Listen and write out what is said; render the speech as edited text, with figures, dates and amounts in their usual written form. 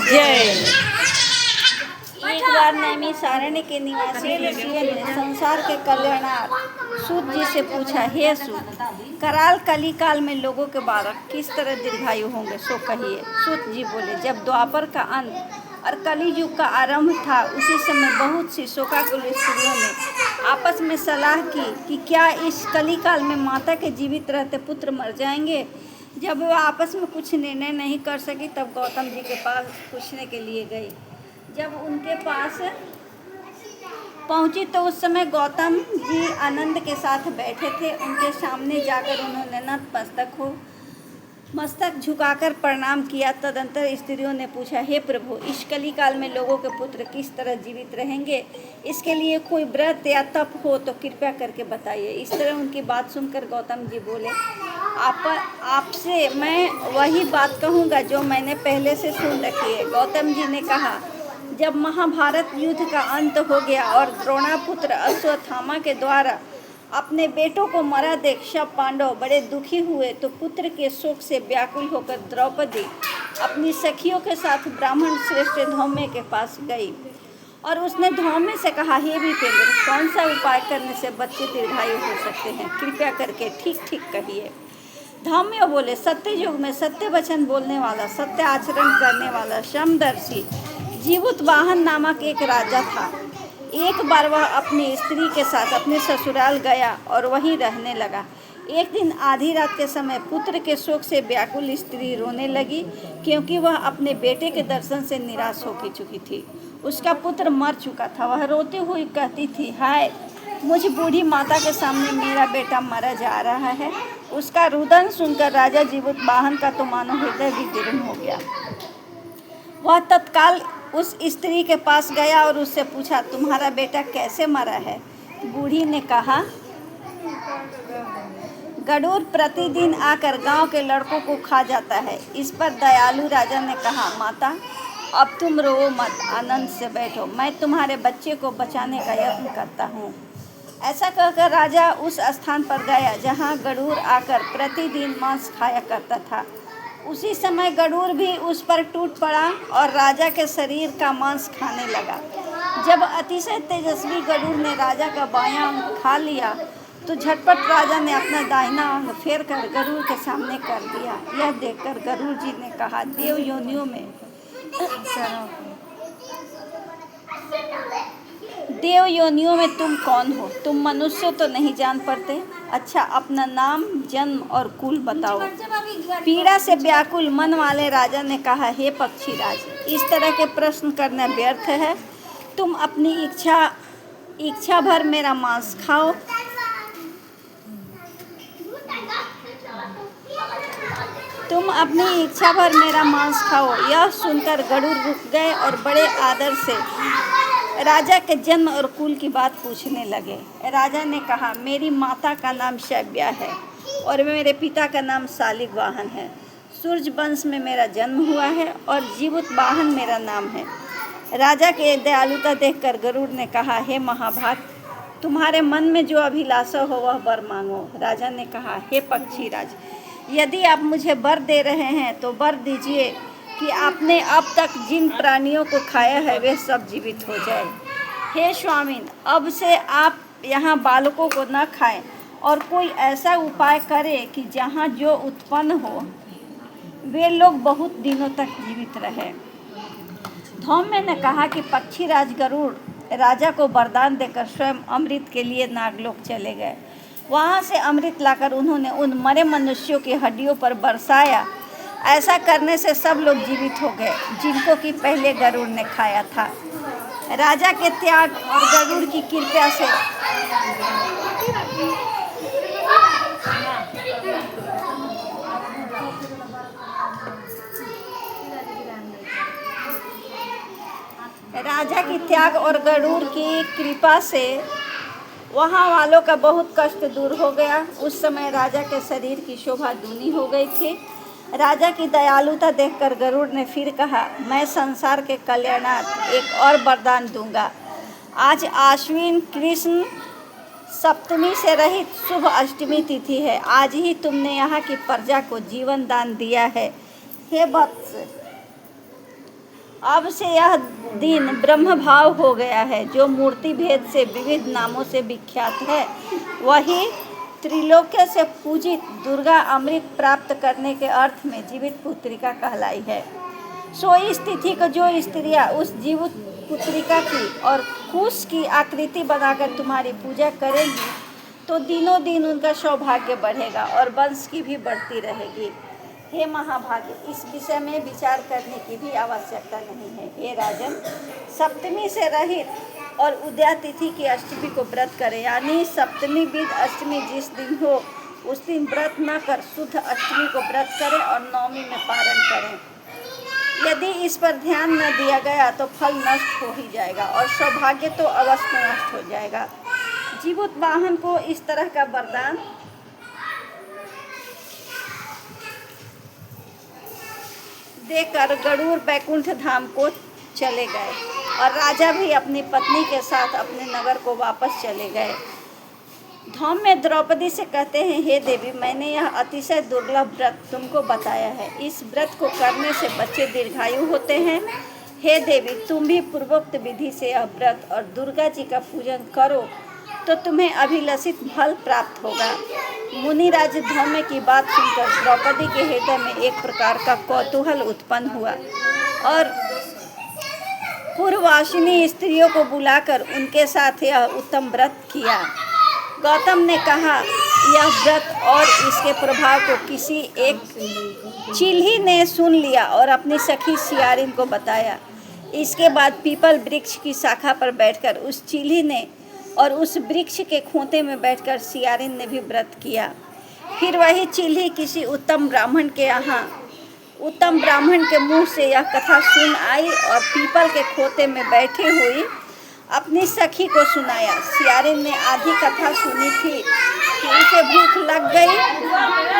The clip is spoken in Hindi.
जय। एक बार नैमिषारण्य के निवासी ऋषियों ने संसार के कल्याणार्थ सूत जी से पूछा, हे सूत, कराल कली काल में लोगों के बालक किस तरह दीर्घायु होंगे, सो कहिए। सूत जी बोले, जब द्वापर का अंत और कली युग का आरंभ था, उसी समय बहुत सी शोकाकुल स्त्रियों ने आपस में सलाह की कि क्या इस कली काल में माता के जीवित रहते पुत्र मर जाएंगे। जब वह आपस में कुछ निर्णय नहीं कर सकी, तब गौतम जी के पास पूछने के लिए गई। जब उनके पास पहुंची तो उस समय गौतम जी आनंद के साथ बैठे थे। उनके सामने जाकर उन्होंने मस्तक झुकाकर प्रणाम किया। तदंतर स्त्रियों ने पूछा, हे प्रभु, इस कली काल में लोगों के पुत्र किस तरह जीवित रहेंगे? इसके लिए कोई व्रत या तप हो तो कृपया करके बताइए। इस तरह उनकी बात सुनकर गौतम जी बोले, आपसे मैं वही बात कहूँगा जो मैंने पहले से सुन रखी है। गौतम जी ने कहा, जब महाभारत युद्ध का अंत हो गया और द्रोणापुत्र अश्वत्थामा के द्वारा अपने बेटों को मरा देख सब पांडव बड़े दुखी हुए, तो पुत्र के शोक से व्याकुल होकर द्रौपदी अपनी सखियों के साथ ब्राह्मण श्रेष्ठ धौम्य के पास गई और उसने धौम्य से कहा, हे विप्रेंद्र, कौन सा उपाय करने से बच्चे दीर्घायु हो सकते हैं? कृपया करके ठीक ठीक कहिए। धौम्य बोले, सत्य युग में सत्य वचन बोलने वाला, सत्य आचरण करने वाला समदर्शी जीवुतवाहन नामक एक राजा था। एक बार वह अपनी स्त्री के साथ अपने ससुराल गया और वहीं रहने लगा। एक दिन आधी रात के समय पुत्र के शोक से व्याकुल स्त्री रोने लगी, क्योंकि वह अपने बेटे के दर्शन से निराश हो चुकी थी। उसका पुत्र मर चुका था। वह रोती हुई कहती थी, हाय, मुझ बूढ़ी माता के सामने मेरा बेटा मरा जा रहा है। उसका रुदन सुनकर राजा जीवुतवाहन का तो मानो हृदय भी दीर्ण हो गया। वह तत्काल उस स्त्री के पास गया और उससे पूछा, तुम्हारा बेटा कैसे मरा है? बूढ़ी ने कहा, गरुड़ प्रतिदिन आकर गांव के लड़कों को खा जाता है। इस पर दयालु राजा ने कहा, माता, अब तुम रो मत, आनंद से बैठो, मैं तुम्हारे बच्चे को बचाने का यत्न करता हूँ। ऐसा कहकर राजा उस स्थान पर गया जहाँ गरुड़ आकर प्रतिदिन मांस खाया करता था। उसी समय गरुड़ भी उस पर टूट पड़ा और राजा के शरीर का मांस खाने लगा। जब अतिशय तेजस्वी गरुड़ ने राजा का बायां अंग खा लिया, तो झटपट राजा ने अपना दाहिना अंग फेर कर गरुड़ के सामने कर दिया। यह देखकर गरुड़ जी ने कहा, देव योनियों में तुम कौन हो? तुम मनुष्य तो नहीं जान पड़ते। अच्छा, अपना नाम, जन्म और कुल बताओ। पीड़ा से व्याकुल मन वाले राजा ने कहा, हे पक्षीराज, इस तरह के प्रश्न करना व्यर्थ है। तुम अपनी इच्छा भर मेरा मांस खाओ। यह सुनकर गरुड़ रुक गए और बड़े आदर से राजा के जन्म और कुल की बात पूछने लगे। राजा ने कहा, मेरी माता का नाम शैव्या है और मेरे पिता का नाम शालिग्वाहन है। सूर्य वंश में मेरा जन्म हुआ है और जीवुतवाहन मेरा नाम है। राजा के दयालुता देखकर गरुड़ ने कहा, हे महाभाग, तुम्हारे मन में जो अभिलाषा हो वह वर मांगो। राजा ने कहा, हे पक्षीराज, यदि आप मुझे वर दे रहे हैं तो वर दीजिए कि आपने अब तक जिन प्राणियों को खाया है वे सब जीवित हो जाए। हे स्वामिन, अब से आप यहाँ बालकों को न खाएं और कोई ऐसा उपाय करें कि जहाँ जो उत्पन्न हो वे लोग बहुत दिनों तक जीवित रहे। धौम्य ने कहा कि पक्षीराज गरुड़ राजा को वरदान देकर स्वयं अमृत के लिए नागलोक चले गए। वहाँ से अमृत लाकर उन्होंने उन मरे मनुष्यों की हड्डियों पर बरसाया। ऐसा करने से सब लोग जीवित हो गए जिनको कि पहले गरुड़ ने खाया था। राजा के त्याग और गरुड़ की कृपा से वहाँ वालों का बहुत कष्ट दूर हो गया। उस समय राजा के शरीर की शोभा दूनी हो गई थी। राजा की दयालुता देखकर गरुड़ ने फिर कहा, मैं संसार के कल्याणार्थ एक और वरदान दूंगा। आज आश्विन कृष्ण सप्तमी से रहित शुभ अष्टमी तिथि है। आज ही तुमने यहाँ की प्रजा को जीवन दान दिया है। हे वत्स, अब से यह दिन ब्रह्म भाव हो गया है, जो मूर्ति भेद से विविध नामों से विख्यात है। वही त्रिलोक्य से पूजित दुर्गा अमृत प्राप्त करने के अर्थ में जीवित पुत्रिका कहलाई है। सो इस तिथि को जो स्त्रियां उस जीवित पुत्रिका की और कुश की आकृति बनाकर तुम्हारी पूजा करेंगी, तो दिनों दिन उनका सौभाग्य बढ़ेगा और वंश की भी बढ़ती रहेगी। हे महाभागे, इस विषय में विचार करने की भी आवश्यकता नहीं है। हे राजन, सप्तमी से रहित और उदया तिथि की अष्टमी को व्रत करें, यानी सप्तमी बीज अष्टमी जिस दिन हो उस दिन व्रत न कर शुद्ध अष्टमी को व्रत करें और नवमी में पारण करें। यदि इस पर ध्यान न दिया गया तो फल नष्ट हो ही जाएगा और सौभाग्य तो अवश्य नष्ट हो जाएगा। जीवित वाहन को इस तरह का वरदान देकर गरुड़ बैकुंठ धाम को चले गए और राजा भी अपनी पत्नी के साथ अपने नगर को वापस चले गए। धौम में द्रौपदी से कहते हैं, हे देवी, मैंने यह अतिशय दुर्लभ व्रत तुमको बताया है। इस व्रत को करने से बच्चे दीर्घायु होते हैं। हे देवी, तुम भी पूर्वोक्त विधि से यह व्रत और दुर्गा जी का पूजन करो तो तुम्हें अभिलषित फल प्राप्त होगा। मुनिराज धौम्य की बात सुनकर द्रौपदी के हृदय में एक प्रकार का कौतूहल उत्पन्न हुआ और पूर्ववासिनी स्त्रियों को बुलाकर उनके साथ यह उत्तम व्रत किया। गौतम ने कहा, यह व्रत और इसके प्रभाव को किसी एक चिल्ही ने सुन लिया और अपनी सखी सियारिन को बताया। इसके बाद पीपल वृक्ष की शाखा पर बैठकर उस चिल्ही ने और उस वृक्ष के खोते में बैठकर सियारिन ने भी व्रत किया। फिर वही चिल्ही किसी उत्तम ब्राह्मण के मुंह से यह कथा सुन आई और पीपल के खोते में बैठे हुई अपनी सखी को सुनाया। सियारिन ने आधी कथा सुनी थी कि उसे भूख लग गई